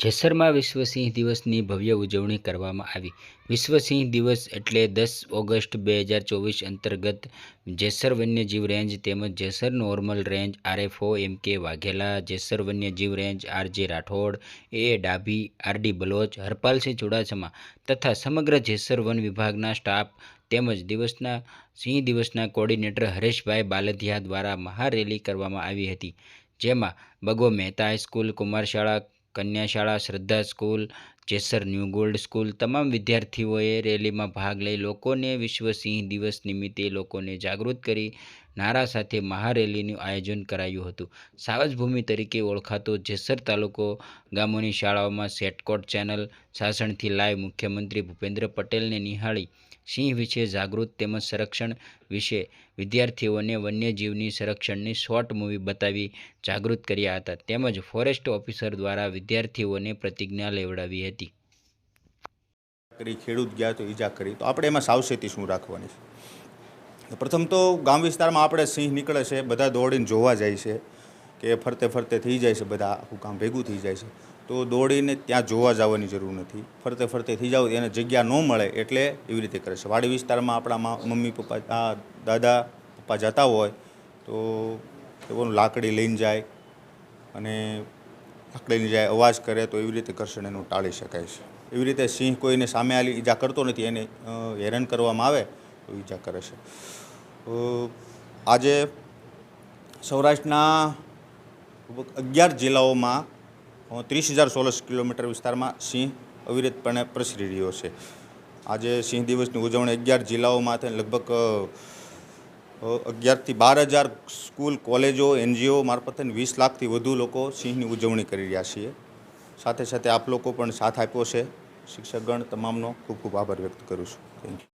જેસરમાં વિશ્વ સિંહ દિવસની ભવ્ય ઉજવણી કરવામાં આવી। વિશ્વ સિંહ દિવસ એટલે 10 ઓગસ્ટ 2024 અંતર્ગત જેસર વન્યજીવ રેન્જ તેમજ Jesar normal range RFO M K. Vaghela, Jesar વન્યજીવ range R J. Rathod, A A. Dabhi, R D. Baloch, Harpalsinh Chudasama તથા સમગ્ર જેસર વન વિભાગના સ્ટાફ તેમજ સિંહ દિવસના કોર્ડિનેટર હરેશભાઈ બાલદિયા દ્વારા મહારેલી કરવામાં આવી હતી, જેમાં બગો મહેતા હાઈસ્કૂલ, કુમારશાળા, કન્યાશાળા, શ્રદ્ધા school, Jesar new gold school તમામ વિદ્યાર્થીઓએ રેલીમાં ભાગ લઈ લોકોને વિશ્વ સિંહ દિવસ નિમિત્તે લોકોને જાગૃત કરી નારા સાથે મહારેલીનું આયોજન કરાયું હતું। સાવજભૂમિ તરીકે ઓળખાતો જેસર તાલુકો ગામોની શાળાઓમાં સેટકોટ ચેનલ, સાસણથી લાઈવ મુખ્યમંત્રી ભૂપેન્દ્ર પટેલને નિહાળી સિંહ વિશે જાગૃત તેમજ સંરક્ષણ વિશે વિદ્યાર્થીઓને વન્યજીવની સંરક્ષણની શોર્ટ મૂવી બતાવી જાગૃત કર્યા હતા, તેમજ ફોરેસ્ટ ઓફિસર દ્વારા વિદ્યાર્થીઓને પ્રતિજ્ઞા લેવડાવી હતી। ખેડૂત ગયા તો ઈજા કરી, તો આપણે એમાં સાવચેતી શું રાખવાની છે? પ્રથમ તો ગામ વિસ્તારમાં આપણે સિંહ નીકળે છે, બધા દોડીને જોવા જાય છે કે ફરતે ફરતે થઈ જાય છે, બધા આખું ગામ ભેગું થઈ જાય છે, તો દોડીને ત્યાં જોવા જવાની જરૂર નથી। ફરતે ફરતે થઈ જાવ એને જગ્યા ન મળે એટલે એવી રીતે કરે છે। વાડી વિસ્તારમાં આપણા મમ્મી પપ્પા, દાદા પપ્પા જતા હોય તો તેઓનું લાકડી લઈને જાય અને લાકડીને જાય અવાજ કરે તો એવી રીતે ઘર્ષણ એનું ટાળી શકાય છે। એવી રીતે સિંહ કોઈને સામે આલી ઈજા કરતો નથી, એને હેરાન કરવામાં આવે તો ઈજા કરે છે। આજે સૌરાષ્ટ્રના 11 જિલ્લાઓમાં 30,000 ચોરસ કિલોમીટર વિસ્તારમાં સિંહ અવિરતપણે પ્રસરી રહ્યો છે। આજે સિંહ દિવસની ઉજવણી 11 જિલ્લાઓમાં થાય, લગભગ 11 થી 12,000 સ્કૂલ, કોલેજો, એનજીઓ મારફતે 20 લાખથી વધુ લોકો સિંહની ઉજવણી કરી રહ્યા છીએ। સાથે સાથે આપ લોકો પણ સાથ આપ્યો છે, શિક્ષકગણ તમામનો ખૂબ ખૂબ આભાર વ્યક્ત કરું છું। Thank you.